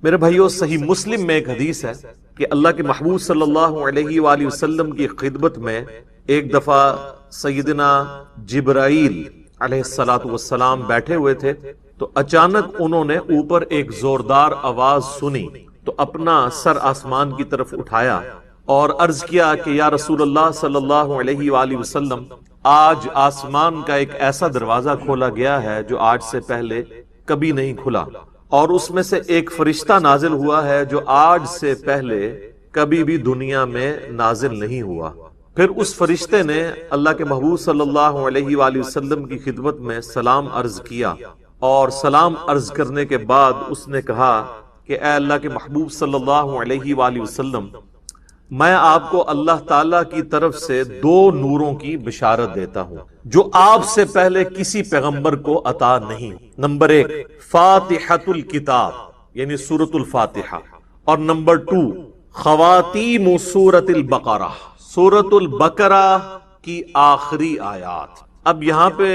میرے بھائیو، صحیح مسلم میں ایک حدیث ہے کہ اللہ کے محبوب صلی اللہ علیہ وآلہ وسلم کی خدمت میں ایک دفعہ سیدنا جبرائیل علیہ السلام بیٹھے ہوئے تھے، تو اچانک انہوں نے اوپر ایک زوردار آواز سنی تو اپنا سر آسمان کی طرف اٹھایا اور عرض کیا کہ یا رسول اللہ صلی اللہ علیہ وآلہ وسلم، آج آسمان کا ایک ایسا دروازہ کھولا گیا ہے جو آج سے پہلے کبھی نہیں کھلا، اور اس میں سے ایک فرشتہ نازل ہوا ہے جو آج سے پہلے کبھی بھی دنیا میں نازل نہیں ہوا۔ پھر اس فرشتے نے اللہ کے محبوب صلی اللہ علیہ وآلہ وسلم کی خدمت میں سلام عرض کیا، اور سلام عرض کرنے کے بعد اس نے کہا کہ اے اللہ کے محبوب صلی اللہ علیہ وآلہ وسلم، میں آپ کو اللہ تعالیٰ کی طرف سے 2 نوروں کی بشارت دیتا ہوں جو آپ سے پہلے کسی پیغمبر کو عطا نہیں۔ نمبر 1 فاتحۃ الکتاب یعنی سورۃ الفاتحہ، اور نمبر 2 خواتیم سورۃ البقرہ، سورۃ البقرہ کی آخری آیات۔ اب یہاں پہ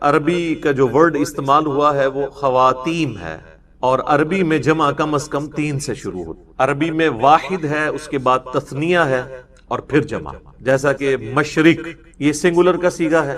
عربی کا جو ورڈ استعمال ہوا ہے وہ خواتیم ہے، اور عربی میں جمع کم از کم 3 سے شروع ہوتی۔ عربی میں واحد ہے، اس کے بعد تثنیہ ہے، اور پھر جمع، جیسا کہ مشرق یہ سنگولر کا صیغہ ہے،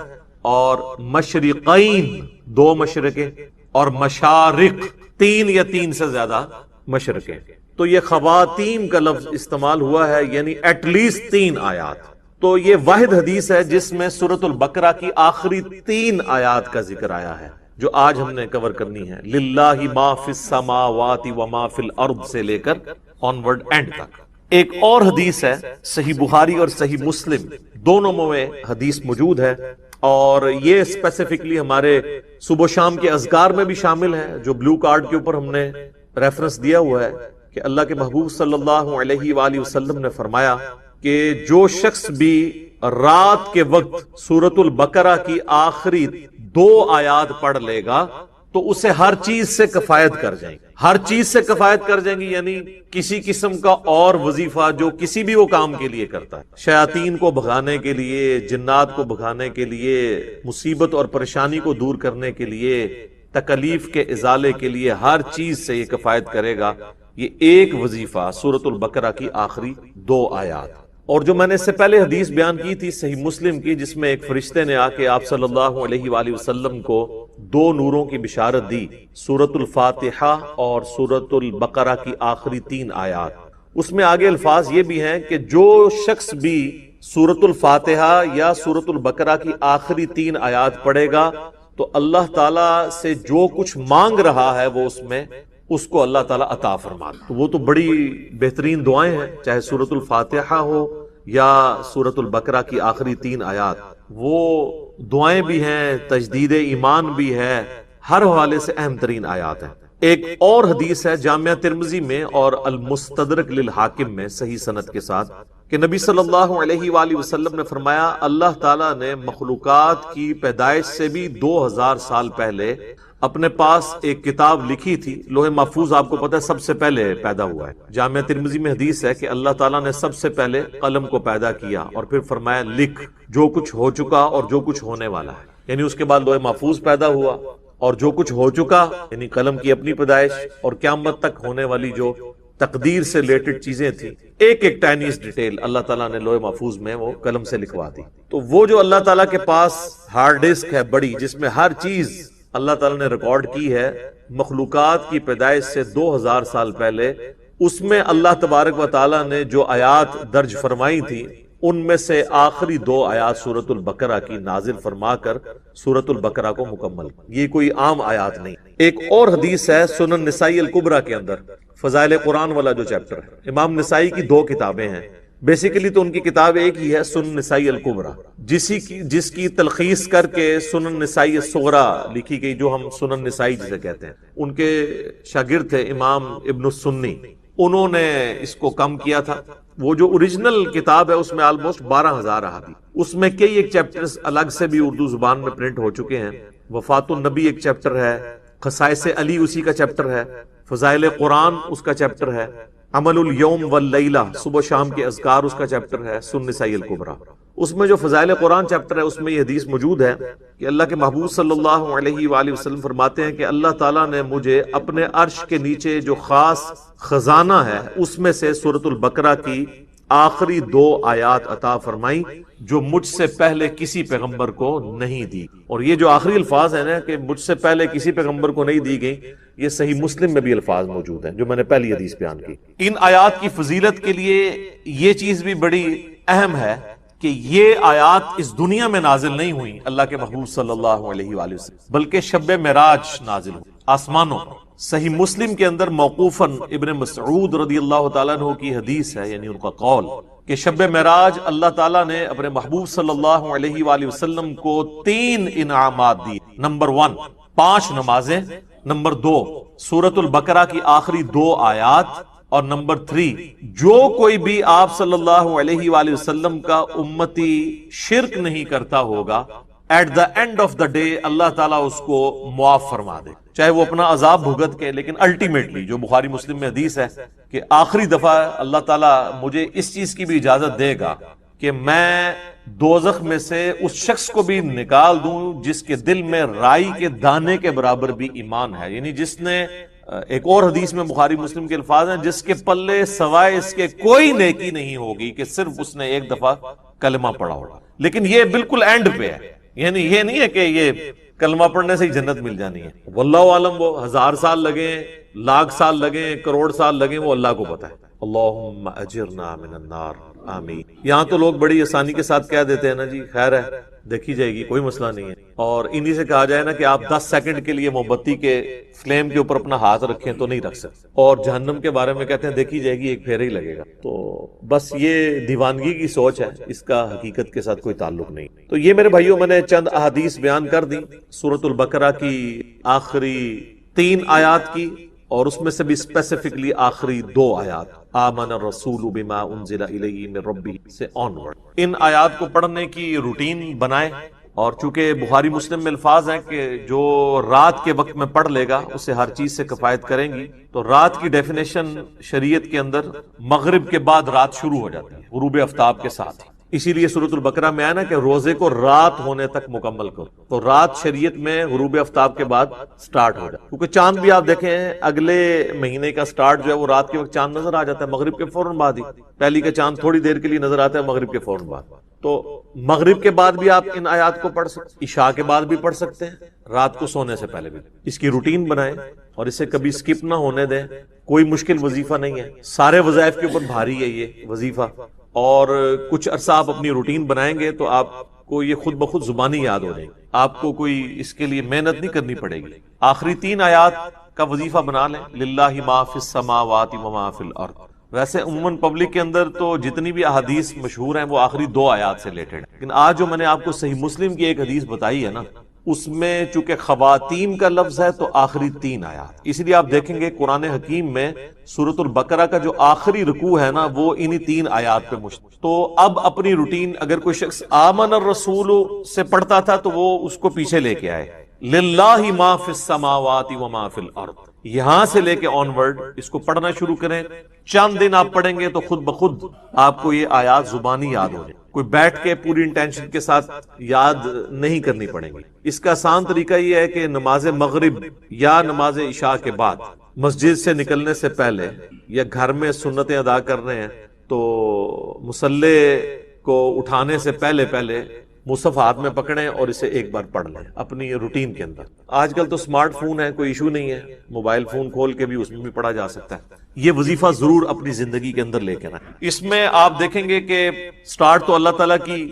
اور مشرقین 2 مشرقیں، اور مشارق 3 یا 3 سے زیادہ مشرقیں۔ تو یہ خواتیم کا لفظ استعمال ہوا ہے، یعنی ایٹ لیسٹ 3 آیات۔ تو یہ واحد حدیث ہے جس میں سورۃ البقرہ کی آخری 3 آیات کا ذکر آیا ہے، جو آج ہم نے کور کرنی ہے، للہ ما فی السماوات وما فی الارض سے لے کر آنورڈ اینڈ تک۔ ایک اور حدیث ہے، صحیح بخاری اور صحیح مسلم دونوں میں حدیث موجود ہے، اور یہ اسپیسیفکلی ہمارے صبح و شام کے اذکار میں بھی شامل ہے، جو بلو کارڈ کے اوپر ہم نے ریفرنس دیا ہوا ہے کہ اللہ کے محبوب صلی اللہ علیہ وآلہ وسلم نے فرمایا کہ جو شخص بھی رات کے وقت سورۃ البقرہ کی آخری 2 آیات پڑھ لے گا تو اسے ہر چیز سے کفایت کر جائیں گی، ہر چیز سے کفایت کر جائیں گی، یعنی کسی قسم کا اور وظیفہ جو کسی بھی وہ کام کے لیے کرتا ہے، شیاطین کو بھگانے کے لیے، جنات کو بھگانے کے لیے، مصیبت اور پریشانی کو دور کرنے کے لیے، تکلیف کے ازالے کے لیے، ہر چیز سے یہ کفایت کرے گا۔ یہ ایک وظیفہ سورۃ البقرہ کی آخری 2 آیات۔ اور جو میں نے اس سے پہلے حدیث بیان کی تھی صحیح مسلم کی، جس میں ایک فرشتے نے آ کے آپ صلی اللہ علیہ وآلہ وسلم کو 2 نوروں کی بشارت دی، سورۃ الفاتحہ اور سورۃ البقرہ کی آخری 3 آیات۔ اس میں آگے الفاظ یہ بھی ہیں کہ جو شخص بھی سورۃ الفاتحہ یا سورۃ البقرہ کی آخری 3 آیات پڑھے گا تو اللہ تعالیٰ سے جو کچھ مانگ رہا ہے وہ اس کو اللہ تعالیٰ عطا فرماتا۔ تو وہ تو بڑی بہترین دعائیں ہیں، چاہے سورۃ الفاتحہ ہو یا سورۃ البقرہ کی آخری 3 آیات، وہ دعائیں بھی ہیں، تجدید ایمان بھی ہے، ہر حوالے سے اہم ترین آیات ہیں۔ ایک اور حدیث ہے جامعہ ترمذی میں اور المستدرک للحاکم میں صحیح سند کے ساتھ کہ نبی صلی اللہ علیہ وآلہ وسلم نے فرمایا، اللہ تعالیٰ نے مخلوقات کی پیدائش سے بھی 2000 سال پہلے اپنے پاس ایک کتاب لکھی تھی۔ لوح محفوظ آپ کو پتہ ہے سب سے پہلے پیدا ہوا ہے۔ جامعہ ترمذی میں حدیث ہے کہ اللہ تعالیٰ نے سب سے پہلے قلم کو پیدا کیا اور پھر فرمایا لکھ جو کچھ ہو چکا اور جو کچھ ہونے والا ہے، یعنی اس کے بعد لوح محفوظ پیدا ہوا، اور جو کچھ ہو چکا یعنی قلم کی اپنی پیدائش، اور قیامت تک ہونے والی جو تقدیر سے ریلیٹڈ چیزیں تھیں، ایک ایک ٹائنیز ڈیٹیل اللہ تعالیٰ نے لوح محفوظ میں وہ قلم سے لکھوا دی۔ تو وہ جو اللہ تعالیٰ کے پاس ہارڈ ڈسک ہے بڑی، جس میں ہر چیز اللہ تعالیٰ نے ریکارڈ کی ہے مخلوقات کی پیدائش سے 2000 سال پہلے، اس میں اللہ تبارک و تعالیٰ نے جو آیات درج فرمائی تھی ان میں سے آخری 2 آیات سورۃ البقرہ کی نازل فرما کر سورۃ البقرہ کو مکمل، یہ کوئی عام آیات نہیں۔ ایک اور حدیث ہے سنن نسائی الکبریٰ کے اندر، فضائل قرآن والا جو چیپٹر ہے، امام نسائی کی 2 کتابیں ہیں، بیسیکلی تو ان کی کتاب ایک ہی ہے سنن نسائی الکبریٰ، جس کی تلخیص کر کے سنن نسائی الصغریٰ لکھی گئی، جو ہم سنن نسائی جسے کہتے ہیں۔ ان کے شاگرد تھے امام ابن السنی، انہوں نے اس کو کم کیا تھا۔ وہ جو اوریجنل کتاب ہے اس میں آلموسٹ 12,000 احادیث، اس میں کئی ایک چیپٹرز الگ سے بھی اردو زبان میں پرنٹ ہو چکے ہیں۔ وفات النبی ایک چیپٹر ہے، خصائص علی اسی کا چیپٹر ہے، فضائل قرآن اس کا چیپٹر ہے، عمل الیوم واللیلہ صبح شام کے اذکار اس کا چیپٹر ہے، سنن نسائی الکبریٰ۔ اس میں جو فضائل قرآن چیپٹر ہے اس میں یہ حدیث موجود ہے کہ اللہ کے محبوب صلی اللہ علیہ وآلہ وسلم فرماتے ہیں کہ اللہ تعالیٰ نے مجھے اپنے عرش کے نیچے جو خاص خزانہ ہے اس میں سے سورۃ البقرہ کی آخری 2 آیات عطا فرمائی جو مجھ سے پہلے کسی پیغمبر کو نہیں دی. اور یہ جو آخری الفاظ ہیں نا کہ مجھ سے پہلے کسی پیغمبر کو نہیں دی گئی، یہ صحیح مسلم میں بھی الفاظ موجود ہیں جو میں نے پہلی حدیث بیان کی. ان آیات کی فضیلت کے لیے یہ چیز بھی بڑی اہم ہے کہ یہ آیات اس دنیا میں نازل نہیں ہوئی اللہ کے محبوب صلی اللہ علیہ وآلہ وسلم، بلکہ شب معراج نازل ہوئی آسمانوں. صحیح مسلم کے اندر موقوفاً ابن مسعود رضی اللہ تعالیٰ عنہ کی حدیث ہے، یعنی ان کا قول کہ شب معراج اللہ تعالیٰ نے اپنے محبوب صلی اللہ علیہ وآلہ وسلم کو 3 انعامات دی. نمبر 1 5 نمازیں، نمبر 2 سورۃ البقرہ کی آخری 2 آیات، اور نمبر 3 جو کوئی بھی آپ صلی اللہ علیہ وآلہ وسلم کا امتی شرک نہیں کرتا ہوگا، at the end of the day اللہ تعالیٰ اس کو معاف فرما دے، چاہے وہ اپنا عذاب بھگت کے، لیکن الٹیمیٹلی جو بخاری مسلم میں حدیث ہے کہ آخری دفعہ اللہ تعالیٰ مجھے اس چیز کی بھی اجازت دے گا کہ میں دوزخ میں سے اس شخص کو بھی نکال دوں جس کے دل میں رائی کے دانے کے برابر بھی ایمان ہے. یعنی جس نے، ایک اور حدیث میں بخاری مسلم کے الفاظ ہیں، جس کے پلے سوائے اس کے کوئی نیکی نہیں ہوگی کہ صرف اس نے ایک دفعہ کلمہ پڑھا ہوگا. لیکن یہ بالکل اینڈ پہ ہے، یعنی یہ نہیں ہے کہ یہ کلمہ پڑھنے سے ہی جنت مل جانی ہے. واللہ عالم، وہ 1000 سال لگیں، لاکھ سال لگیں، کروڑ سال لگیں، وہ اللہ کو پتہ ہے. اللہم اجرنا من النار، آمین. یہاں تو لوگ بڑی آسانی کے ساتھ کہہ دیتے ہیں نا جی خیر ہے دیکھی جائے گی، کوئی مسئلہ نہیں ہے. اور انہی سے کہا جائے نا کہ آپ 10 سیکنڈ کے لیے موم بتی کے فلیم کے اوپر اپنا ہاتھ رکھیں تو نہیں رکھ سکتے. اور جہنم کے بارے میں کہتے ہیں دیکھی جائے گی، ایک پھیرا ہی لگے گا. تو بس یہ دیوانگی کی سوچ ہے، اس کا حقیقت کے ساتھ کوئی تعلق نہیں. تو یہ میرے بھائیوں میں نے چند احادیث بیان کر دی سورۃ البقرہ کی آخری 3 آیات کی، اور اس میں سے بھی اسپیسیفکلی آخری 2 آیات آمن الرسول بما انزل الیہ من ربہ سے آنورڈ. ان آیات کو پڑھنے کی روٹین بنائیں، اور چونکہ بخاری مسلم میں الفاظ ہیں کہ جو رات کے وقت میں پڑھ لے گا اسے ہر چیز سے کفایت کریں گی. تو رات کی ڈیفینیشن شریعت کے اندر مغرب کے بعد رات شروع ہو جاتی ہے، غروب آفتاب کے ساتھ. اسی لیے سورۃ البقرہ میں آیا نا کہ روزے کو رات ہونے تک مکمل کرو. تو رات شریعت میں غروب آفتاب کے بعد سٹارٹ ہو جائے، کیونکہ چاند بھی آپ دیکھیں اگلے مہینے کا سٹارٹ جو ہے وہ رات کے وقت چاند نظر آ جاتا ہے مغرب کے فوراً بعد ہی. پہلی کا چاند تھوڑی دیر کے لیے نظر آتا ہے مغرب کے فوراً بعد. تو مغرب کے بعد بھی آپ ان آیات کو پڑھ سکتے، عشاء کے بعد بھی پڑھ سکتے ہیں، رات کو سونے سے پہلے بھی. اس کی روٹین بنائیں اور اسے کبھی سکپ نہ ہونے دیں. کوئی مشکل وظیفہ نہیں ہے، سارے وظائف کے اوپر بھاری ہے یہ وظیفہ. اور کچھ عرصہ آپ اپنی روٹین بنائیں گے تو آپ کو یہ خود بخود زبانی یاد ہو جائے گی، آپ کو کوئی اس کے لیے محنت نہیں کرنی پڑے گی. آخری 3 آیات کا وظیفہ بنا لیں، للہ ما فی السماوات و ما فی الارض. ویسے عموماً پبلک کے اندر تو جتنی بھی احادیث مشہور ہیں وہ آخری 2 آیات سے ریلیٹڈ ہیں، لیکن آج جو میں نے آپ کو صحیح مسلم کی ایک حدیث بتائی ہے نا، اس میں چونکہ خواتین کا لفظ ہے تو آخری 3 آیات. اس لیے آپ دیکھیں گے قرآن حکیم میں سورۃ البقرہ کا جو آخری رکوع ہے نا وہ انہی 3 آیات پہ مشتمل. تو اب اپنی روٹین اگر کوئی شخص آمن الرسول سے پڑھتا تھا تو وہ اس کو پیچھے لے کے آئے، للہ ما فی السماوات و ما فی الارض، یہاں سے لے کے آنورڈ اس کو پڑھنا شروع کریں. چند دن آپ پڑھیں گے تو خود بخود آپ کو یہ آیات زبانی یاد ہو جائے. کوئی بیٹھ کے پوری انٹینشن کے ساتھ یاد نہیں کرنی پڑیں گی. اس کا آسان طریقہ یہ ہے کہ نماز مغرب یا نماز عشاء کے بعد مسجد سے نکلنے سے پہلے یا گھر میں سنتیں ادا کر رہے ہیں تو مصلی کو اٹھانے سے پہلے مصحف ہاتھ میں پکڑیں اور اسے ایک بار پڑھ لیں اپنی روٹین کے اندر. آج کل تو سمارٹ فون ہے، کوئی ایشو نہیں ہے، موبائل فون کھول کے بھی اس میں بھی پڑھا جا سکتا ہے. یہ وظیفہ ضرور اپنی زندگی کے اندر لے کے آئیں. اس میں آپ دیکھیں گے کہ سٹارٹ تو اللہ تعالیٰ کی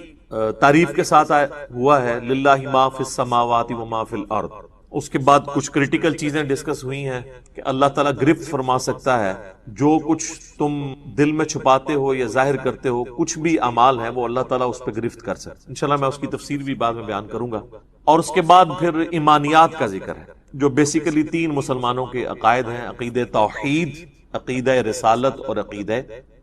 تعریف کے ساتھ ہوا ہے، للہ ما فی السماوات و ما فی الارض. اس کے بعد کچھ کریٹیکل چیزیں ڈسکس ہوئی ہیں کہ اللہ تعالیٰ گرفت فرما سکتا ہے جو کچھ تم دل میں چھپاتے ہو یا ظاہر کرتے ہو، کچھ بھی اعمال ہیں وہ اللہ تعالیٰ اس پہ گرفت کر سکتا ہے. انشاءاللہ میں اس کی تفسیر بھی بعد میں بیان کروں گا. اور اس کے بعد پھر ایمانیات کا ذکر ہے جو بیسیکلی 3 مسلمانوں کے عقائد ہیں، عقیدہ توحید، عقیدہ رسالت اور عقیدہ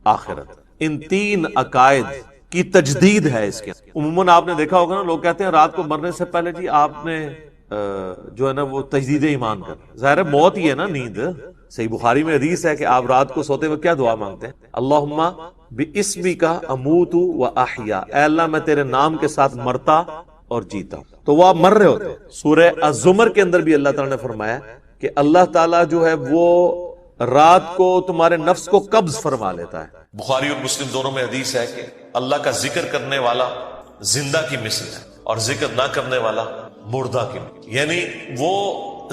آخرت. ان 3 عقائد کی تجدید ہے اس کے. عموماً آپ نے دیکھا ہوگا نا، لوگ کہتے ہیں رات کو مرنے سے پہلے جی آپ نے جو ہے نا وہ تجدید ایمان کر. ظاہر ہے موت ہی ہے نا نیند. صحیح بخاری میں حدیث ہے کہ آپ رات کو سوتے ہوئے کیا دعا مانگتے ہیں؟ اللہم باسمک اموت و احیا، اے اللہ میں تیرے نام کے ساتھ مرتا اور جیتا ہوں. تو وہ آپ مر رہے ہوتے ہیں. سورہ الزمر کے اندر بھی اللہ تعالیٰ نے فرمایا کہ اللہ تعالیٰ جو ہے وہ رات کو تمہارے نفس کو قبض فرما لیتا ہے. بخاری اور مسلم دونوں میں حدیث ہے کہ اللہ کا ذکر کرنے والا زندہ کی مثل ہے اور ذکر نہ کرنے والا مردہ کی مثل، یعنی وہ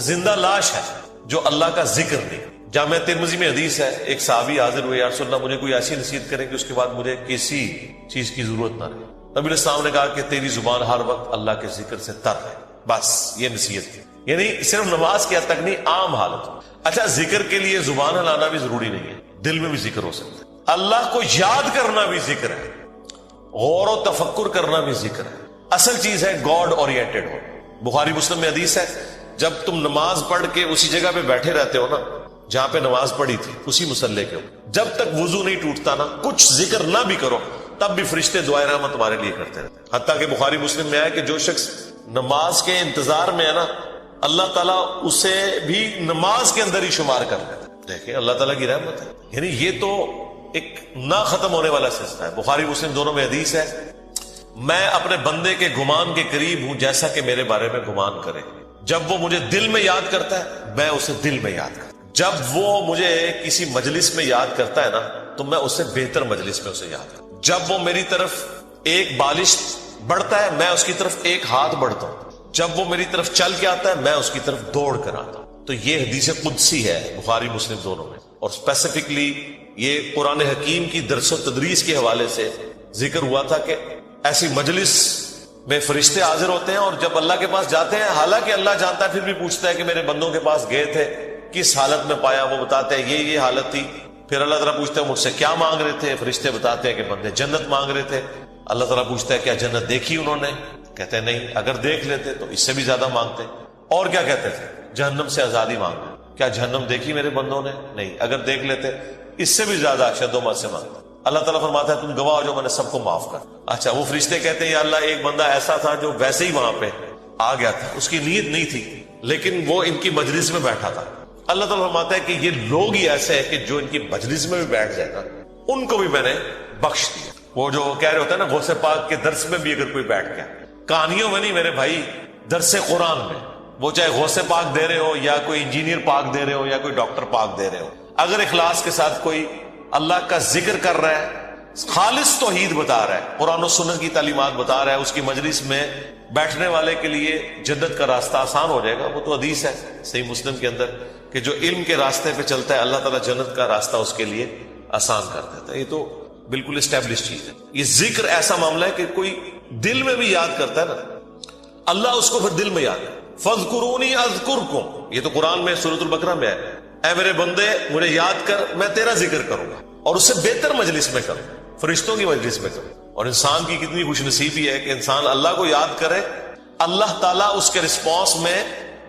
زندہ لاش ہے جو اللہ کا ذکر نہیں. جامع ترمذی میں حدیث ہے، ایک صحابی حاضر ہوئے، یا رسول اللہ مجھے کوئی ایسی نصیحت کریں کہ اس کے بعد مجھے کسی چیز کی ضرورت نہ رہے. نبی علیہ السلام نے کہا کہ تیری زبان ہر وقت اللہ کے ذکر سے تر ہے، بس یہ نصیحت کی. یعنی صرف نماز کی حد تک نہیں، عام حالت. اچھا، ذکر کے لیے زبان ہلانا بھی ضروری نہیں ہے، دل میں بھی ذکر ہو سکتا ہے. اللہ کو یاد کرنا بھی ذکر ہے، غور و تفکر کرنا بھی ذکر ہے. اصل چیز ہے گاڈ اورینٹڈ ہو. بخاری مسلم میں حدیث ہے، جب تم نماز پڑھ کے اسی جگہ پہ بیٹھے رہتے ہو نا جہاں پہ نماز پڑھی تھی، اسی مصلے کے، جب تک وضو نہیں ٹوٹتا نا، کچھ ذکر نہ بھی کرو، تب بھی فرشتے دعائے رحمت تمہارے لیے کرتے رہتے. حتیٰ کہ بخاری مسلم میں آیا کہ جو شخص نماز کے انتظار میں ہے نا، اللہ تعالیٰ اسے بھی نماز کے اندر ہی شمار کر لیتا. دیکھیں اللہ تعالیٰ کی رحمت ہے. یعنی یہ تو ایک نہ ختم ہونے والا سلسلہ ہے. بخاری مسلم دونوں میں حدیث ہے، میں اپنے بندے کے گمان کے قریب ہوں جیسا کہ میرے بارے میں گمان کرے. جب وہ مجھے دل میں یاد کرتا ہے میں اسے دل میں یاد کرتا ہوں. جب وہ مجھے کسی مجلس میں یاد کرتا ہے نا تو میں اسے بہتر مجلس میں اسے یاد کرتا ہوں. جب وہ میری طرف ایک بالش بڑھتا ہے میں اس کی طرف ایک ہاتھ بڑھتا ہوں. جب وہ میری طرف چل کے آتا ہے میں اس کی طرف دوڑ کر آتا ہوں. تو یہ حدیث قدسی ہے بخاری مسلم دونوں میں. اور اسپیسیفکلی یہ قرآن حکیم کی درس و تدریس کے حوالے سے ذکر ہوا تھا کہ ایسی مجلس میں فرشتے حاضر ہوتے ہیں اور جب اللہ کے پاس جاتے ہیں، حالانکہ اللہ جانتا ہے، پھر بھی پوچھتا ہے کہ میرے بندوں کے پاس گئے تھے کس حالت میں پایا. وہ بتاتے ہیں یہ حالت تھی. پھر اللہ تعالیٰ پوچھتا ہے مجھ سے کیا مانگ رہے تھے؟ فرشتے بتاتے ہیں کہ بندے جنت مانگ رہے تھے. اللہ تعالیٰ پوچھتا ہے کیا جنت دیکھی انہوں نے؟ کہتے ہیں نہیں. اگر دیکھ لیتے تو اس سے بھی زیادہ مانگتے. اور کیا کہتے تھے؟ جہنم سے آزادی مانگتے. کیا جہنم دیکھی میرے بندوں نے؟ نہیں. اگر دیکھ لیتے اس سے بھی زیادہ شد و مت سے مانگتے. اللہ تعالیٰ فرماتا ہے تم گواہ ہو جو میں نے سب کو معاف کر. اچھا، وہ فرشتے کہتے ہیں یا اللہ ایک بندہ ایسا تھا جو ویسے ہی وہاں پہ آ گیا تھا، اس کی نیت نہیں تھی لیکن وہ ان کی مجلس میں بیٹھا تھا. اللہ تعالیٰ فرماتا ہے کہ یہ لوگ ہی ایسے ہیں کہ جو ان کی مجلس میں بھی بیٹھ جائے گا ان کو بھی میں نے بخش دیا. وہ جو کہہ رہے ہوتے ہیں نا غوث پاک کے درس میں بھی اگر کوئی بیٹھ گیا، کہانیوں میں نہیں میرے بھائی، درس قرآن میں، وہ چاہے غوث پاک دے رہے ہو یا کوئی انجینئر پاک دے رہے ہو یا کوئی ڈاکٹر پاک دے رہے ہو، اگر اخلاص کے ساتھ کوئی اللہ کا ذکر کر رہا ہے، خالص توحید بتا رہا ہے، قرآن و سنت کی تعلیمات بتا رہا ہے، اس کی مجلس میں بیٹھنے والے کے لیے جنت کا راستہ آسان ہو جائے گا. وہ تو حدیث ہے صحیح مسلم کے اندر کہ جو علم کے راستے پہ چلتا ہے اللہ تعالیٰ جنت کا راستہ اس کے لیے آسان کر دیتا ہے. یہ تو بالکل اسٹیبلش چیز ہے. یہ ذکر ایسا معاملہ ہے کہ کوئی دل میں بھی یاد کرتا ہے نا، اللہ اس کو پھر دل میں یاد ہے. فَاذْكُرُونِي أَذْكُرْكُمْ، یہ تو قرآن میں سورۃ البقرہ میں ہے، اے میرے بندے مجھے یاد کر میں تیرا ذکر کروں گا اور اس سے بہتر مجلس میں کروں، فرشتوں کی مجلس میں کروں. اور انسان کی کتنی خوش نصیبی ہے کہ انسان اللہ کو یاد کرے، اللہ تعالیٰ اس کے رسپانس میں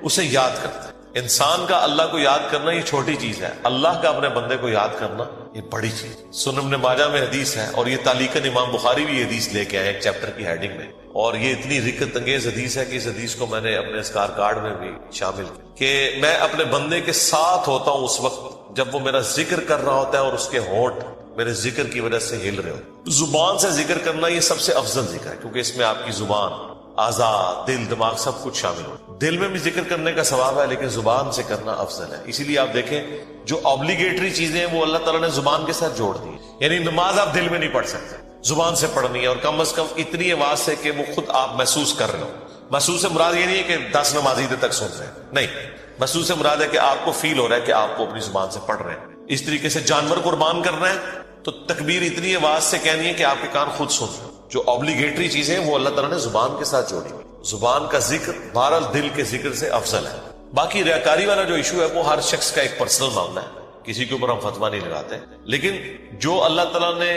اسے یاد کرتا ہے. انسان کا اللہ کو یاد کرنا یہ چھوٹی چیز ہے، اللہ کا اپنے بندے کو یاد کرنا یہ بڑی چیز. سنن ابن ماجہ میں حدیث ہے اور یہ تعلیقاً امام بخاری بھی یہ حدیث لے کے آئے ایک چیپٹر کی ہیڈنگ میں، اور یہ اتنی رکت انگیز حدیث ہے کہ اس حدیث کو میں نے اپنے اسکار کارڈ میں بھی شامل کیا کہ میں اپنے بندے کے ساتھ ہوتا ہوں اس وقت جب وہ میرا ذکر کر رہا ہوتا ہے اور اس کے ہونٹ میرے ذکر کی وجہ سے ہل رہے ہو. زبان سے ذکر کرنا یہ سب سے افضل ذکر ہے کیونکہ اس میں آپ کی زبان، اعضاء، دل، دماغ سب کچھ شامل ہو. دل میں بھی ذکر کرنے کا ثواب ہے لیکن زبان سے کرنا افضل ہے. اسی لیے آپ دیکھیں جو آبلیگیٹری چیزیں ہیں وہ اللہ تعالیٰ نے زبان کے ساتھ جوڑ دی. یعنی نماز آپ دل میں نہیں پڑھ سکتے، زبان سے پڑھنی ہے، اور کم از کم اتنی آواز سے کہ وہ خود آپ محسوس کر رہے ہو. محسوس سے مراد یہ نہیں ہے کہ 10 نمازی دیر تک سن رہے ہیں، نہیں، محسوس سے مراد ہے کہ آپ کو فیل ہو رہا ہے کہ آپ کو اپنی زبان سے پڑھ رہے ہیں. اس طریقے سے جانور قربان کرنا ہے تو تکبیر اتنی آواز سے کہنی ہے کہ آپ کے کان خود سن رہے. جو آبلیگیٹری چیزیں وہ اللہ تعالیٰ نے زبان کے ساتھ جوڑی. زبان کا ذکر بہرحال دل کے ذکر سے افضل ہے. باقی ریاکاری والا جو ایشو ہے وہ ہر شخص کا ایک پرسنل معاملہ ہے، کسی کے اوپر ہم فتویٰ نہیں لگاتے. لیکن جو اللہ تعالیٰ نے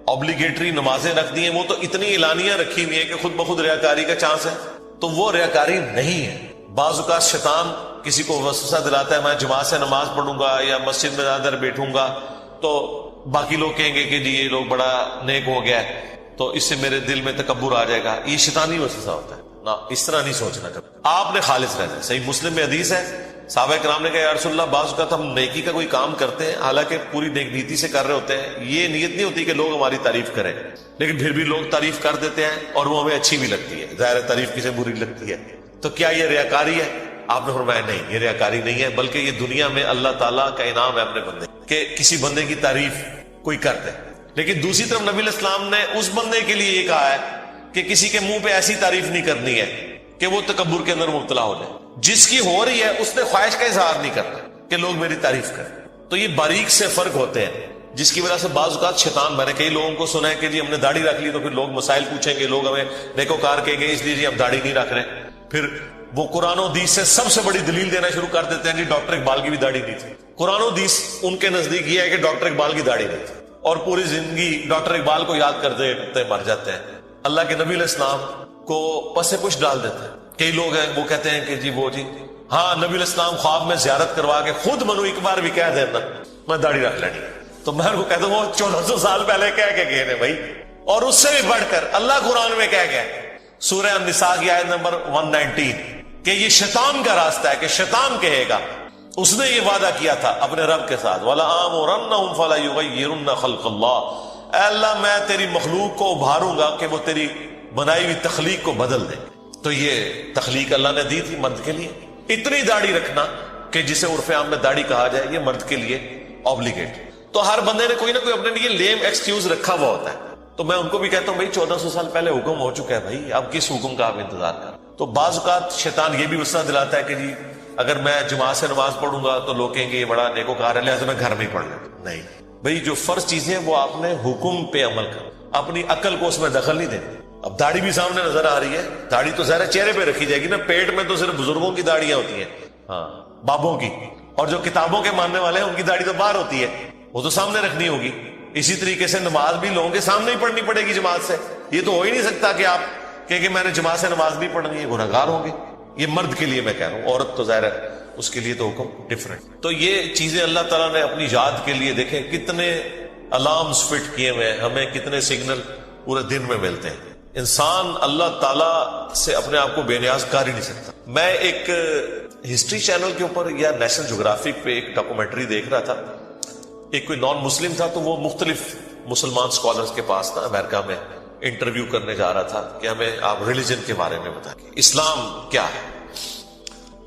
آبلیگیٹری نمازیں رکھ دی ہیں وہ تو اتنی اعلانیاں رکھی ہوئی ہیں کہ خود بخود ریاکاری کا چانس ہے، تو وہ ریاکاری نہیں ہے. بعض اوقات شیطان کسی کو وسوسہ دلاتا ہے میں جماعت سے نماز پڑھوں گا یا مسجد میں زیادہ دیر بیٹھوں گا تو باقی لوگ کہیں گے کہ جی یہ لوگ بڑا نیک ہو گیا ہے تو اس سے میرے دل میں تکبر آ جائے گا. یہ شیطانی وسوسہ ہوتا ہے، نہ اس طرح نہیں سوچنا کبھی. آپ نے خالص رہنا. صحیح مسلم میں حدیث ہے, صحابہ کرام نے کہا یا رسول اللہ بعض اوقات ہم نیکی کا کوئی کام کرتے ہیں حالانکہ پوری نیک نیتی سے کر رہے ہوتے ہیں, یہ نیت نہیں ہوتی کہ لوگ ہماری تعریف کریں, لیکن پھر بھی لوگ تعریف کر دیتے ہیں اور وہ ہمیں اچھی بھی لگتی ہے. ظاہر تعریف کسے بری لگتی ہے, تو کیا یہ ریاکاری ہے؟ آپ نے فرمایا نہیں, یہ ریاکاری نہیں ہے, بلکہ یہ دنیا میں اللہ تعالیٰ کا انعام ہے اپنے بندے کہ کسی بندے کی تعریف کوئی کر دے. لیکن دوسری طرف نبی علیہ السلام نے اس بندے کے لیے یہ کہا ہے کہ کسی کے منہ پہ ایسی تعریف نہیں کرنی ہے کہ وہ تکبر کے اندر مبتلا ہو جائے. جس کی ہو رہی ہے اس نے خواہش کا اظہار نہیں کرنا کہ لوگ میری تعریف کریں. تو یہ باریک سے فرق ہوتے ہیں جس کی وجہ سے بعض اوقات شیطان, میں نے کئی لوگوں کو سنا ہے کہ جی ہم نے داڑھی رکھ لی تو پھر لوگ مسائل پوچھیں گے, لوگ ہمیں نیکوکار کہیں گے, اس لیے جی ہم داڑھی نہیں رکھ رہے. پھر وہ قرآن و حدیث سے سب سے بڑی دلیل دینا شروع کر دیتے ہیں جی ڈاکٹر اقبال کی بھی داڑھی نہیں تھی. قرآن و حدیث ان کے نزدیک یہ ہے کہ ڈاکٹر اقبال کی داڑھی نہیں تھی, اور پوری زندگی ڈاکٹر اقبال کو یاد کرتے کرتے مر جاتے ہیں. اللہ کے نبی علیہ السلام کو پس پش ڈال دیتے ہیں. کئی لوگ ہیں وہ کہتے ہیں کہ جی وہ جی ہاں نبی علیہ السلام خواب میں زیارت کروا کے خود منو ایک بار بھی کہہ دینا میں داڑھی رکھ لینی, تو میں ان کو کہتا ہوں وہ 1400 سال پہلے کہہ کے گئے بھائی. اور اس سے بھی بڑھ کر اللہ قرآن میں کہہ گیا سورہ النساء کی آیت نمبر 119 کہ یہ شیطان کا راستہ ہے, کہ شیطان کہے گا, اس نے یہ وعدہ کیا تھا اپنے رب کے ساتھ وَلَآمُرَنَّهُمْ فَلَيُغَيِّرُنَّ خَلْقَ اللَّهِ, اے اللہ میں تیری مخلوق کو ابھاروں گا کہ وہ تیری بنائی ہوئی تخلیق کو بدل دے. تو یہ تخلیق اللہ نے دی تھی مرد کے لیے. اتنی داڑھی رکھنا کہ جسے عرف عام میں داڑھی کہا جائے یہ مرد کے لیے obligate. تو ہر بندے نے کوئی نہ کوئی اپنے لیے لیم ایکسکیوز رکھا ہوا ہوتا ہے. تو میں ان کو بھی کہتا ہوں بھائی 1400 سال پہلے حکم ہو چکا ہے بھائی, اب کس حکم کا آپ انتظار کر. تو بعض اوقات شیطان یہ بھی وسوسہ دلاتا ہے کہ جی اگر میں جماعت سے نماز پڑھوں گا تو لوگ کہیں گے یہ بڑا نیکوکار ہے لہذا میں گھر میں ہی پڑھ لوں. نہیں بھائی, جو فرض چیزیں وہ آپ نے حکم پہ عمل کرنا, اپنی عقل کو اس میں دخل نہیں دینا. اب داڑھی بھی سامنے نظر آ رہی ہے, داڑھی تو ظاہر چہرے پہ رکھی جائے گی نا, پیٹ میں تو صرف بزرگوں کی داڑیاں ہوتی ہیں, ہاں بابوں کی, اور جو کتابوں کے ماننے والے ہیں ان کی داڑھی تو باہر ہوتی ہے, وہ تو سامنے رکھنی ہوگی. اسی طریقے سے نماز بھی لوگوں کے سامنے ہی پڑھنی پڑے گی جماعت سے. یہ تو ہو ہی نہیں سکتا کہ آپ کہ میں نے جماعت سے نماز نہیں پڑھنی ہے, گنہگار ہوں گے. یہ مرد کے لیے میں کہہ رہا ہوں, عورت تو ظاہر ہے اس کے لیے تو حکم ڈفرنٹ. تو یہ چیزیں اللہ تعالیٰ نے اپنی یاد کے لیے دیکھیں کتنے الارمز فٹ کیے ہوئے ہیں, ہمیں کتنے سگنل پورے دن میں ملتے ہیں. انسان اللہ تعالیٰ سے اپنے آپ کو بے نیاز کر ہی نہیں سکتا. میں ایک ہسٹری چینل کے اوپر یا نیشنل جغرافک پہ ایک ڈاکومنٹری دیکھ رہا تھا. ایک کوئی نان مسلم تھا تو وہ مختلف مسلمان سکالرز کے پاس تھا امریکہ میں, انٹرویو کرنے جا رہا تھا کہ ہمیں آپ ریلیجن کے بارے میں بتائیں, اسلام کیا ہے.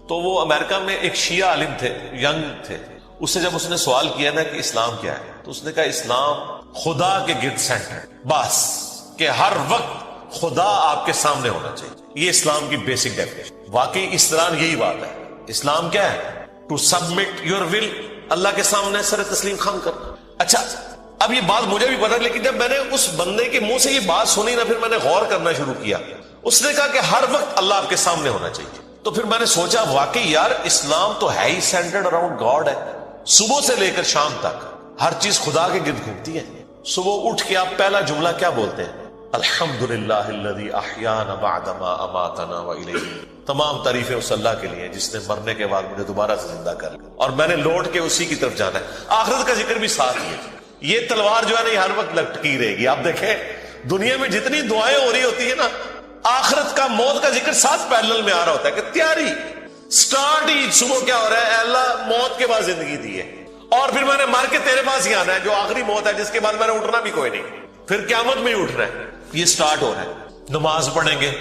تو وہ امریکہ میں ایک شیعہ عالم تھے, ینگ تھے, اس سے جب اس نے سوال کیا نا کہ اسلام کیا ہے تو اس نے کہا اسلام خدا کے گرد سینٹر, بس کہ ہر وقت خدا آپ کے سامنے ہونا چاہیے. یہ اسلام کی بیسک ڈیفینیشن. واقعی اس طرح یہی بات ہے. اسلام کیا ہے؟ ٹو سبمٹ یور ول, اللہ کے سامنے سر تسلیم خم کرنا. اچھا اب یہ بات مجھے بھی پتا, لیکن جب میں نے اس بندے کے منہ سے یہ بات سنی نا, پھر میں نے غور کرنا شروع کیا. اس نے کہا کہ ہر وقت اللہ آپ کے سامنے ہونا چاہیے. تو پھر میں نے سوچا واقعی یار اسلام تو ہے ہی سینٹرڈ اراؤنڈ گاڈ ہے. صبح سے لے کر شام تک ہر چیز خدا کے گرد گھومتی ہے. صبح اٹھ کے آپ پہلا جملہ کیا بولتے ہیں؟ الحمدللہ الذی احیانا بعدما اماتنا والیہ. تمام تعریفیں اس اللہ کے لیے جس نے مرنے کے بعد مجھے دوبارہ سے زندہ کر لیا اور میں نے لوٹ کے اسی کی طرف جانا ہے. آخرت کا ذکر بھی ساتھ ہی ہے. یہ تلوار جو ہے نا یہ ہر وقت لٹکی رہے گی. آپ دیکھیں دنیا میں جتنی دعائیں ہو رہی ہوتی ہے نا, آخرت کا موت کا ذکر ساتھ پیرلل میں آ رہا ہوتا ہے کہ تیاری سٹارٹ ہی صبح کیا ہو رہا ہے, اے اللہ موت کے بعد زندگی دی ہے اور پھر میں نے مار کے تیرے پاس ہی آنا ہے جو آخری موت ہے جس کے بعد میں نے اٹھنا بھی کوئی نہیں, پھر قیامت میں ہی اٹھنا ہے. یہ سٹارٹ ہو رہا ہے. نماز پڑھیں گے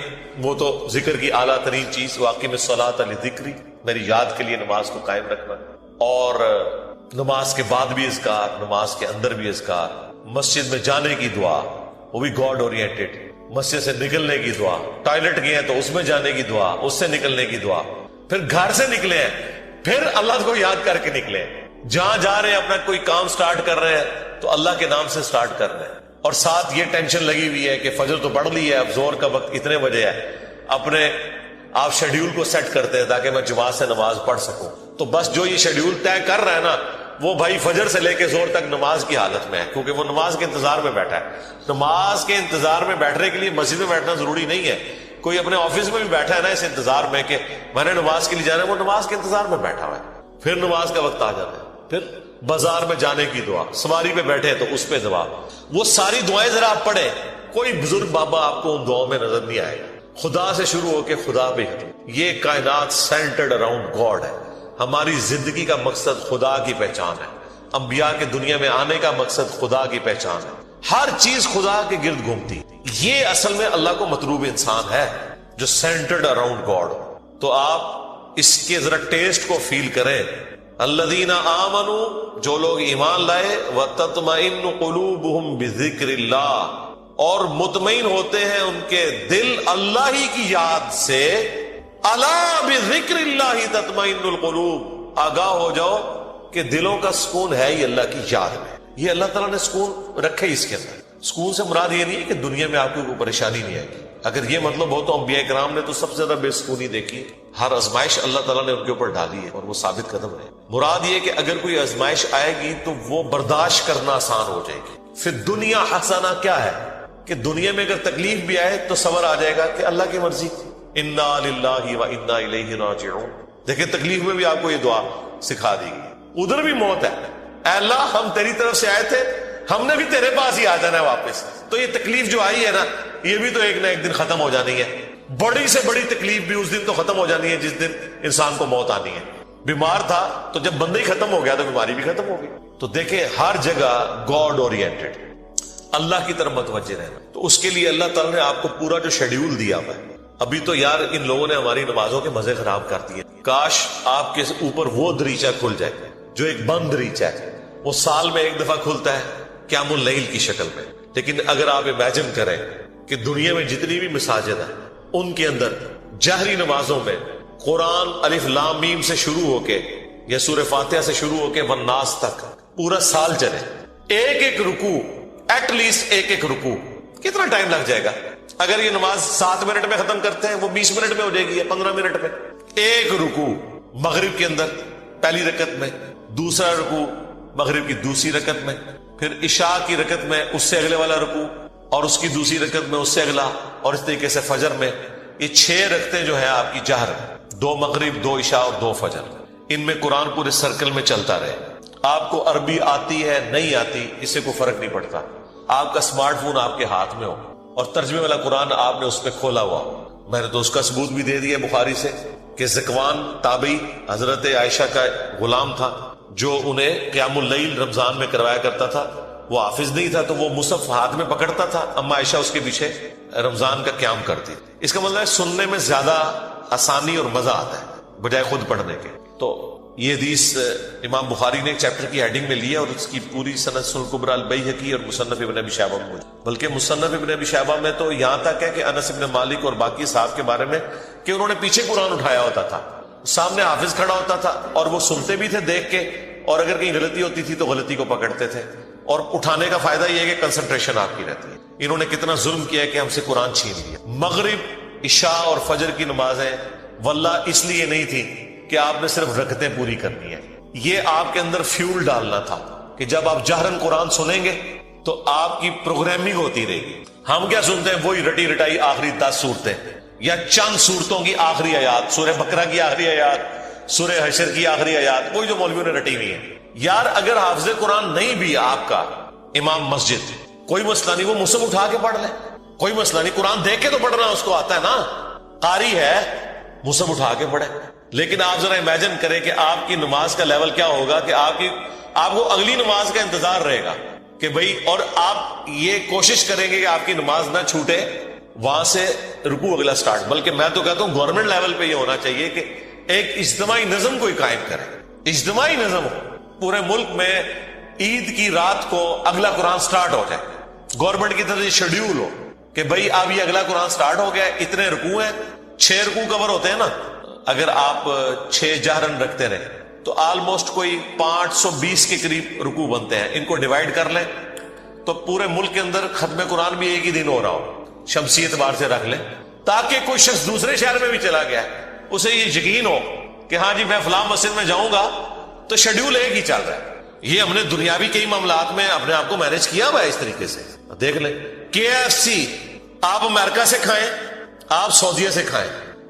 وہ تو ذکر کی اعلیٰ ترین چیز, واقعی میں صلاۃ لذکری, میری یاد کے لیے نماز کو قائم رکھنا. اور نماز کے بعد بھی اذکار, نماز کے اندر بھی اذکار, مسجد میں جانے کی دعا وہ بھی گاڈ اورینٹڈ, مسجد سے نکلنے کی دعا, ٹوائلٹ گئے ہیں تو اس میں جانے کی دعا, اس سے نکلنے کی دعا, پھر گھر سے نکلے ہیں پھر اللہ کو یاد کر کے نکلے, جہاں جا رہے ہیں اپنا کوئی کام سٹارٹ کر رہے ہیں تو اللہ کے نام سے سٹارٹ کر رہے ہیں. اور ساتھ یہ ٹینشن لگی ہوئی ہے کہ فجر تو پڑھ لی ہے, اب زور کا وقت اتنے بجے ہے, اپنے آپ شیڈیول کو سیٹ کرتے ہیں تاکہ میں جماعت سے نماز پڑھ سکوں. تو بس جو یہ شیڈیول طے کر رہا ہے نا وہ بھائی فجر سے لے کے زور تک نماز کی حالت میں ہے, کیونکہ وہ نماز کے انتظار میں بیٹھا ہے. نماز کے انتظار میں بیٹھنے کے لیے مسجد میں بیٹھنا ضروری نہیں ہے. کوئی اپنے آفس میں بھی بیٹھا ہے نا اس انتظار میں کہ میں نے نماز کے لیے جانا ہے, وہ نماز کے انتظار میں بیٹھا ہوا ہے. پھر نماز کا وقت آ جاتا ہے, پھر بازار میں جانے کی دعا, سواری پہ بیٹھے تو اس پہ دعا. وہ ساری دعائیں ذرا آپ پڑھیں, کوئی بزرگ بابا آپ کو ان دعاؤں میں نظر نہیں آئے گا. خدا سے شروع ہو کے خدا پہ ختم. یہ کائنات سینٹرڈ اراؤنڈ گاڈ ہے. ہماری زندگی کا مقصد خدا کی پہچان ہے. انبیاء کے دنیا میں آنے کا مقصد خدا کی پہچان ہے. ہر چیز خدا کے گرد گھومتی. یہ اصل میں اللہ کو مطلوب انسان ہے جو سینٹرڈ اراؤنڈ گاڈ. تو آپ اس کے ذرا ٹیسٹ کو فیل کریں. الذین آمنوا، جو لوگ ایمان لائے، وتطمئن قلوبہم بذکر اللہ، اور مطمئن ہوتے ہیں ان کے دل اللہ ہی کی یاد سے. الا بذکر اللہ تطمئن القلوب، آگاہ ہو جاؤ کہ دلوں کا سکون ہے ہی اللہ کی یاد میں. یہ اللہ تعالیٰ نے سکون رکھے اس کے اندر. سکون سے مراد یہ نہیں ہے کہ دنیا میں آپ کو کوئی پریشانی نہیں آئے گی. اگر یہ مطلب ہو تو انبیاء کرام نے تو سب سے زیادہ بے سکونی دیکھی. ہر آزمائش اللہ تعالیٰ نے ان کے اوپر ڈالی ہے اور وہ ثابت قدم رہے. مراد یہ کہ اگر کوئی آزمائش آئے گی تو وہ برداشت کرنا آسان ہو جائے گی. پھر دنیا حسنہ کیا ہے کہ دنیا میں اگر تکلیف بھی آئے تو صبر آ جائے گا کہ اللہ کی مرضی. انا للہ و انا الیہ راجعون. دیکھیں تکلیف میں بھی آپ کو یہ دعا سکھا دی گئی. ادھر بھی موت ہے. اے اللہ ہم تیری طرف سے آئے تھے, ہم نے بھی تیرے پاس ہی آ جانا ہے واپس. تو یہ تکلیف جو آئی ہے نا, یہ بھی تو ایک نہ ایک دن ختم ہو جانی ہے. بڑی سے بڑی تکلیف بھی اس دن تو ختم ہو جانی ہے جس دن انسان کو موت آنی ہے. بیمار تھا تو جب بندہ ہی ختم ہو گیا تو بیماری بھی ختم ہو گئی. تو دیکھیں ہر جگہ گاڈ اورینٹڈ, اللہ کی طرف متوجہ رہنا. تو اس کے لیے اللہ تعالیٰ نے آپ کو پورا جو شیڈیول دیا ہوا ہے. ابھی تو یار ان لوگوں نے ہماری نمازوں کے مزے خراب کر دیے. کاش آپ کے اوپر وہ دریچہ کھل جائے جو ایک بند دریچہ ہے, وہ سال میں ایک دفعہ کھلتا ہے قیام اللیل کی شکل میں. لیکن اگر آپ امیجن کریں کہ دنیا میں جتنی بھی مساجد ہیں ان کے اندر جہری نمازوں میں قرآن الف لام میم سے شروع ہو کے یا سورہ فاتحہ سے شروع ہو کے والناس تک پورا سال چلے, ایک ایک رکوع, ایٹ لیسٹ ایک ایک رکوع, کتنا ٹائم لگ جائے گا؟ اگر یہ نماز 7 منٹ میں ختم کرتے ہیں وہ 20 منٹ میں ہو جائے گی یا 15 منٹ میں. ایک رکوع مغرب کے اندر پہلی رکعت میں, دوسرا رکوع مغرب کی دوسری رکعت میں, پھر عشاء کی رکعت میں اس سے اگلے والا رکوع, اور اس کی دوسری رکعت میں اس سے اگلا, اور اس طریقے سے فجر میں. یہ 6 رکعتیں جو ہیں آپ کی جہر, 2 مغرب 2 عشاء اور 2 فجر, ان میں قرآن پورے سرکل میں چلتا رہے. آپ کو عربی آتی ہے نہیں آتی اس سے کوئی فرق نہیں پڑتا. آپ کا اسمارٹ فون آپ کے ہاتھ میں ہو اور ترجمے والا قرآن آپ نے اس پہ کھولا ہوا ہو. میں نے تو اس کا ثبوت بھی دے دیا بخاری سے کہ ذکوان تابعی حضرت عائشہ کا غلام تھا جو انہیں قیام اللیل رمضان میں کروایا کرتا تھا. وہ حافظ نہیں تھا تو وہ مصحف ہاتھ میں پکڑتا تھا, اما عائشہ اس کے پیچھے رمضان کا قیام کرتی. اس کا مطلب ہے سننے میں زیادہ آسانی اور مزہ آتا ہے بجائے خود پڑھنے کے. تو یہ حدیث امام بخاری نے ایک چیپٹر کی ہیڈنگ میں لی ہے اور اس کی پوری سند سنن الکبریٰ البیہقی اور مصنف ابن ابی شیبہ میں, بلکہ مصنف ابن ابی شیبہ میں تو یہاں تک ہے کہ انس بن مالک اور باقی صاحب کے بارے میں کہ انہوں نے پیچھے قرآن اٹھایا ہوتا تھا, سامنے حافظ کھڑا ہوتا تھا اور وہ سنتے بھی تھے دیکھ کے, اور اگر کہیں غلطی ہوتی تھی تو غلطی کو پکڑتے تھے. اور اٹھانے کا فائدہ یہ ہے کہ کنسنٹریشن آپ کی رہتی ہے. انہوں نے کتنا ظلم کیا ہے کہ ہم سے قرآن چھین لیا. مغرب عشاء اور فجر کی نمازیں واللہ اس لیے نہیں تھی کہ آپ نے صرف رکعتیں پوری کرنی ہے, یہ آپ کے اندر فیول ڈالنا تھا کہ جب آپ جہرن قرآن سنیں گے تو آپ کی پروگرامنگ ہوتی رہے گی. ہم کیا سنتے ہیں, وہی رٹی رٹائی آخری 10 صورتیں یا چند صورتوں کی آخری آیات, سورہ بقرہ کی آخری آیات, سورہ حشر کی آخری آیات, وہی جو مولویوں نے رٹی ہوئی ہے. یار اگر حافظ قرآن نہیں بھی آپ کا امام مسجد, کوئی مسئلہ نہیں, وہ مصحف اٹھا کے پڑھ لے, کوئی مسئلہ نہیں. قرآن دیکھ کے تو پڑھنا اس کو آتا ہے نا, قاری ہے, مصحف اٹھا کے پڑھے. لیکن آپ ذرا امیجن کریں کہ آپ کی نماز کا لیول کیا ہوگا کہ آپ کو اگلی نماز کا انتظار رہے گا کہ بھئی, اور آپ یہ کوشش کریں گے کہ آپ کی نماز نہ چھوٹے, وہاں سے رکوع اگلا سٹارٹ. بلکہ میں تو کہتا ہوں گورنمنٹ لیول پہ یہ ہونا چاہیے کہ ایک اجتماعی نظم کوئی قائم کرے, اجتماعی نظم ہو پورے ملک میں. عید کی رات کو اگلا قرآن سٹارٹ ہو جائے, گورنمنٹ کی طرف سے شیڈیول ہو کہ بھئی اب یہ اگلا قرآن سٹارٹ ہو گیا, اتنے رکوع ہیں, 6 رکوع کور ہوتے ہیں نا. اگر آپ 6 جہرن رکھتے رہے تو آلموسٹ کوئی 520 کے قریب رکوع بنتے ہیں. ان کو ڈیوائیڈ کر لیں تو پورے ملک کے اندر ختم قرآن بھی ایک ہی دن ہو رہا ہو, شمسی اعتبار سے رکھ لیں, تاکہ کوئی شخص دوسرے شہر میں بھی چلا گیا ہے اسے یہ یقین ہو کہ ہاں جی میں فلاں مسجد میں جاؤں گا تو شیڈیول ایک ہی چل رہا ہے. یہ ہم نے دنیاوی کئی معاملات میں اپنے آپ کو مینج کیا ہوا ہے اس طریقے سے. دیکھ لیں KFC آپ امریکہ سے کھائیں, آپ سعودیہ سے کھائیں,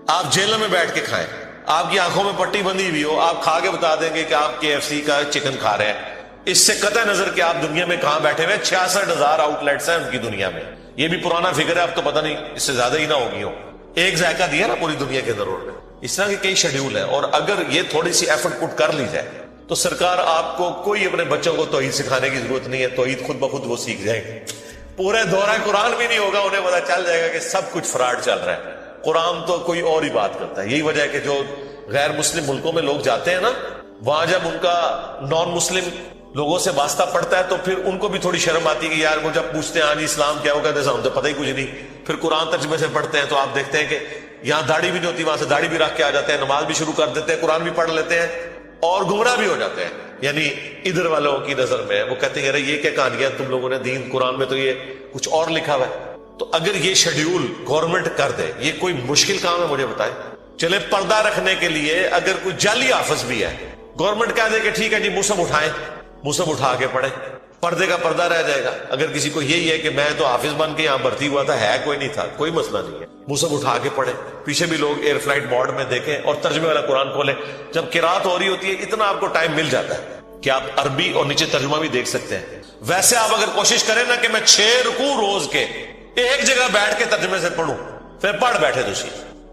آپ جیلوں میں بیٹھ کے کھائیں, آپ کی آنکھوں میں پٹی بندی ہوئی ہو, آپ کھا کے بتا دیں گے کہ آپ KFC کا چکن کھا رہے ہیں. اس سے قطع نظر کہ آپ دنیا میں کہاں بیٹھے ہوئے. 66,000 آؤٹ لیٹس ہیں ان کی دنیا میں. یہ بھی پرانا فگر ہے, اب تو پتہ نہیں اس سے زیادہ ہی نہ ہوگی ہو. ایک ذائقہ دیا نا پوری دنیا کے ضرور میں. اس طرح کے کئی شیڈیول ہیں، اور اگر یہ تھوڑی سی ایفرٹ پٹ کر لی جائے تو سرکار آپ کو کوئی اپنے بچوں کو توحید سکھانے کی ضرورت نہیں ہے، توحید خود بخود وہ سیکھ جائیں گے. پورے دورہ قرآن بھی نہیں ہوگا، انہیں پتا چل جائے گا کہ سب کچھ فراڈ چل رہا ہے. قرآن تو کوئی اور ہی بات کرتا ہے. یہی وجہ ہے کہ جو غیر مسلم ملکوں میں لوگ جاتے ہیں نا، وہاں جب ان کا نان مسلم لوگوں سے واسطہ پڑتا ہے تو پھر ان کو بھی تھوڑی شرم آتی ہے کہ یار وہ جب پوچھتے ہیں ہاں جی اسلام کیا ہوگا تو پتہ ہی کچھ نہیں. پھر قرآن ترجمے سے پڑھتے ہیں تو آپ دیکھتے ہیں کہ یہاں داڑھی بھی نہیں ہوتی، وہاں سے داڑھی بھی رکھ کے آ جاتے ہیں، نماز بھی شروع کر دیتے ہیں، قرآن بھی پڑھ لیتے ہیں اور گمراہ بھی ہو جاتے ہیں. یعنی ادھر والوں کی نظر میں وہ کہتے ہیں ارے یہ کیا کہانیاں تم لوگوں نے دین، قرآن میں تو یہ کچھ اور لکھا ہوا ہے. تو اگر یہ شیڈیول گورنمنٹ کر دے، یہ کوئی مشکل کام ہے مجھے بتائیں. چلے پردہ رکھنے کے لیے اگر کوئی جعلی حافظ بھی ہے، گورنمنٹ کہہ دے کہ ٹھیک ہے جی مصحف اٹھائیں، مصحف اٹھا کے پڑھیں، پردے کا پردہ رہ جائے گا. اگر کسی کو یہی ہے کہ میں تو حافظ بن کے یہاں بھرتی ہوا تھا، ہے کوئی نہیں تھا، کوئی مسئلہ نہیں ہے، مصحف اٹھا کے پڑھیں. پیچھے بھی لوگ ایئر فلائٹ موڈ میں دیکھیں اور ترجمے والا قرآن کھولیں. جب قرات ہو رہی ہوتی ہے اتنا آپ کو ٹائم مل جاتا ہے کہ آپ عربی اور نیچے ترجمہ بھی دیکھ سکتے ہیں. ویسے آپ اگر کوشش کریں نا کہ میں 6 رکوع روز کے ایک جگہ بیٹھ کے ترجمے سے پڑھوں، پھر پڑھ بیٹھے تو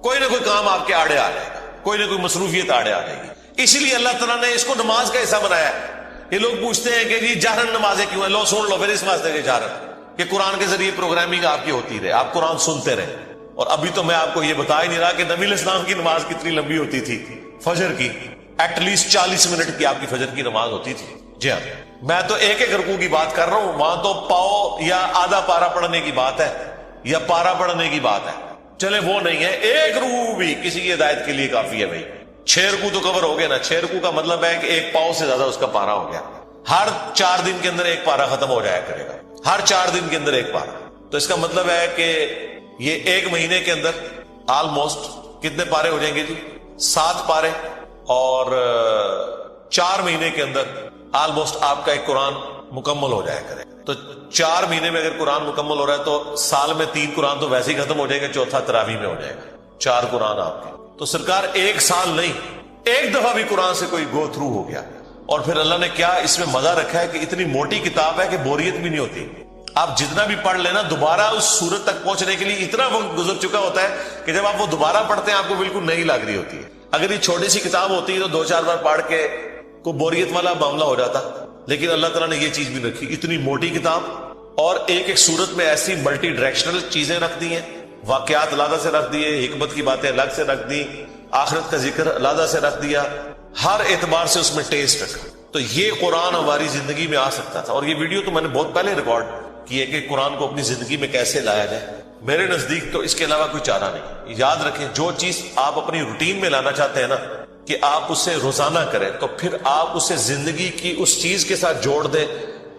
کوئی نہ کوئی کام آپ کے آڑے آ جائے گا، کوئی نہ کوئی مصروفیت آڑے آ جائے گی. اسی لیے اللہ تعالیٰ نے اس کو نماز کا حصہ بنایا ہے. یہ لوگ پوچھتے ہیں کہ جی جہرن نمازیں کیوں ہیں؟ لو سن لو پھر اس واسطے کے جہرن کہ قرآن کے ذریعے پروگرامنگ آپ کی ہوتی رہے، آپ قرآن سنتے رہے. اور ابھی تو میں آپ کو یہ بتا ہی نہیں رہا کہ نبی علیہ السلام کی نماز کتنی لمبی ہوتی تھی. فجر کی ایٹ لیسٹ 40 منٹ کی آپ کی فجر کی نماز ہوتی تھی. جی ہاں، میں تو ایک ایک رکوع کی بات کر رہا ہوں، وہاں تو پاؤ یا آدھا پارا پڑھنے کی بات ہے یا پارا پڑھنے کی بات ہے. چلے وہ نہیں ہے، ایک رکوع بھی کسی کی ہدایت کے لیے کافی ہے. بھائی 6 رکوع تو کور ہو گئے نا. 6 رکوع کا مطلب ہے کہ ایک پاؤ سے زیادہ اس کا پارا ہو گیا. ہر 4 دن کے اندر ایک پارا ختم ہو جایا کرے گا، ہر 4 دن کے اندر ایک پارا. تو اس کا مطلب ہے کہ یہ ایک مہینے کے اندر آلموسٹ کتنے پارے ہو جائیں گے جی؟ 7 پارے. اور 4 مہینے کے اندر آلموسٹ آپ کا ایک قرآن مکمل ہو جایا کرے. تو 4 مہینے میں اگر قرآن مکمل ہو رہا ہے تو سال میں 3 قرآن تو ویسے ہی ختم ہو جائیں گے، چوتھا تراویح میں ہو جائے گا. 4 قرآن آپ کے. تو سرکار ایک سال نہیں، ایک دفعہ بھی قرآن سے کوئی گو تھرو ہو گیا. اور پھر اللہ نے کیا اس میں مزہ رکھا ہے کہ اتنی موٹی کتاب ہے کہ بوریت بھی نہیں ہوتی. آپ جتنا بھی پڑھ لینا دوبارہ اس سورت تک پہنچنے کے لیے اتنا وقت گزر چکا ہوتا ہے کہ جب آپ وہ دوبارہ پڑھتے ہیں آپ کو بالکل نئی لگ رہی ہوتی ہے. اگر یہ چھوٹی سی کتاب ہوتی ہے تو 2-4 بار پڑھ کے کوئی بوریت والا معاملہ ہو جاتا. لیکن اللہ تعالیٰ نے یہ چیز بھی رکھی، اتنی موٹی کتاب، اور ایک ایک سورت میں ایسی ملٹی ڈائریکشنل چیزیں رکھ دی ہیں. واقعات علیحدہ سے رکھ دیے، حکمت کی باتیں الگ سے رکھ دی، آخرت کا ذکر علیحدہ سے رکھ دیا، ہر اعتبار سے اس میں ٹیسٹ رکھا. تو یہ قرآن ہماری زندگی میں آ سکتا تھا. اور یہ ویڈیو تو میں نے بہت پہلے ریکارڈ کی ہے کہ قرآن کو اپنی زندگی میں کیسے لایا جائے. میرے نزدیک تو اس کے علاوہ کوئی چارہ نہیں. یاد رکھیں جو چیز آپ اپنی روٹین میں لانا چاہتے ہیں نا کہ آپ اسے روزانہ کریں، تو پھر آپ اسے زندگی کی اس چیز کے ساتھ جوڑ دیں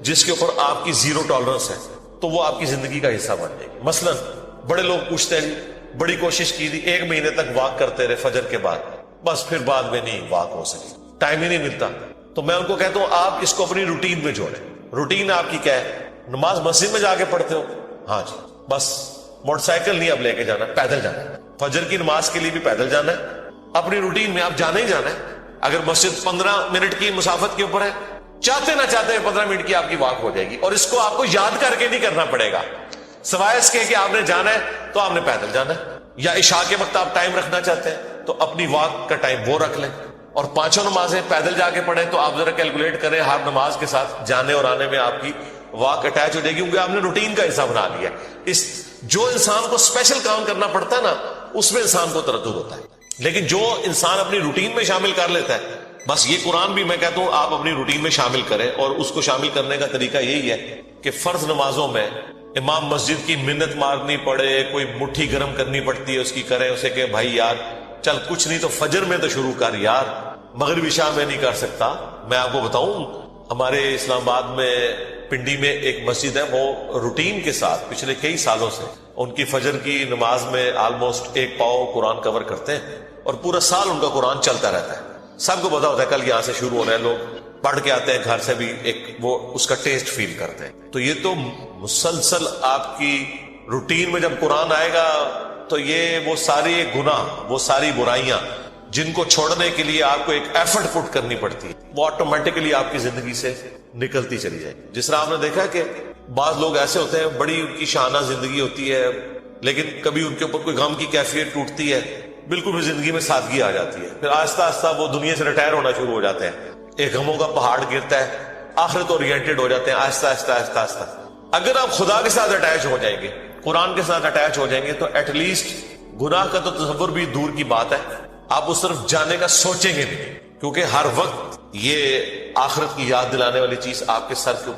جس کے اوپر آپ کی 0 ٹالرنس ہے، تو وہ آپ کی زندگی کا حصہ بن جائے گی. مثلا بڑے لوگ پوچھتے ہیں بڑی کوشش کی تھی، 1 مہینے تک واک کرتے رہے فجر کے بعد، بس پھر بعد میں نہیں واک ہو سکی، ٹائم ہی نہیں ملتا. تو میں ان کو کہتا ہوں آپ اس کو اپنی روٹین میں جوڑیں. روٹین آپ کی کیا ہے؟ نماز مسجد میں جا کے پڑھتے ہو؟ ہاں جی، بس موٹر سائیکل نہیں اب لے کے جانا، پیدل جانا ہے. فجر کی نماز کے لیے بھی پیدل جانا ہے. اپنی روٹین میں آپ جانا ہی جانا ہے. اگر مسجد 15 منٹ کی مسافت کے اوپر ہے، چاہتے نہ چاہتے 15 منٹ کی آپ کی واک ہو جائے گی. اور اس کو آپ کو یاد کر کے نہیں کرنا پڑے گا، سوائے اس کے کہ آپ نے جانا ہے تو آپ نے پیدل جانا ہے. یا عشاء کے وقت آپ ٹائم رکھنا چاہتے ہیں تو اپنی واک کا ٹائم وہ رکھ لیں. اور 5 نمازیں پیدل جا کے پڑھیں تو آپ ذرا کیلکولیٹ کریں ہر نماز کے ساتھ جانے اور آنے میں آپ کی واک اٹیچ ہو جائے گی، کیونکہ آپ نے روٹین کا حصہ بنا لیا. اس جو انسان کو اسپیشل کام کرنا پڑتا ہے نا اس میں انسان کو تردد ہوتا ہے. لیکن جو انسان اپنی روٹین میں شامل کر لیتا ہے، بس یہ قرآن بھی میں کہتا ہوں آپ اپنی روٹین میں شامل کریں. اور اس کو شامل کرنے کا طریقہ یہی ہے کہ فرض نمازوں میں امام مسجد کی منت مارنی پڑے، کوئی مٹھی گرم کرنی پڑتی ہے اس کی، کریں اسے کہ بھائی یار چل کچھ نہیں تو فجر میں تو شروع کر یار، مغرب عشاء میں نہیں کر سکتا. میں آپ کو بتاؤں ہمارے اسلام آباد میں پنڈی میں ایک مسجد ہے، وہ روٹین کے ساتھ پچھلے کئی سالوں سے ان کی فجر کی نماز میں آلموسٹ 1 پاؤ قرآن کور کرتے ہیں اور پورا سال ان کا قرآن چلتا رہتا ہے. سب کو پتا ہوتا ہے کل یہاں سے شروع ہونا ہے، لوگ پڑھ کے آتے ہیں گھر سے بھی ایک وہ اس کا ٹیسٹ فیل کرتے ہیں. تو یہ تو مسلسل آپ کی روٹین میں جب قرآن آئے گا تو یہ وہ سارے گناہ، وہ ساری برائیاں جن کو چھوڑنے کے لیے آپ کو ایک ایفرٹ پٹ کرنی پڑتی ہے، وہ آٹومیٹکلی آپ کی زندگی سے نکلتی چلی جائے گی. جس طرح آپ نے دیکھا کہ بعض لوگ ایسے ہوتے ہیں بڑی ان کی شانہ زندگی ہوتی ہے، لیکن کبھی ان کے اوپر کوئی غم کی کیفیت ٹوٹتی ہے، بالکل بھی زندگی میں سادگی آ جاتی ہے، پھر آہستہ آہستہ وہ دنیا سے ریٹائر ہونا شروع ہو جاتے ہیں، ایک غموں کا پہاڑ گرتا ہے، آخرت اورینٹڈ ہو جاتے ہیں آہستہ آہستہ آہستہ آہستہ۔ اگر آپ خدا کے ساتھ اٹیچ ہو جائیں گے، قرآن کے ساتھ اٹیچ ہو جائیں گے، تو ایٹ لیسٹ گناہ کا تو تصور بھی دور کی بات ہے، آپ اس طرف جانے کا سوچیں گے نہیں، کیونکہ ہر وقت یہ آخرت کی یاد دلانے والی چیز آپ کے سر کے اوپر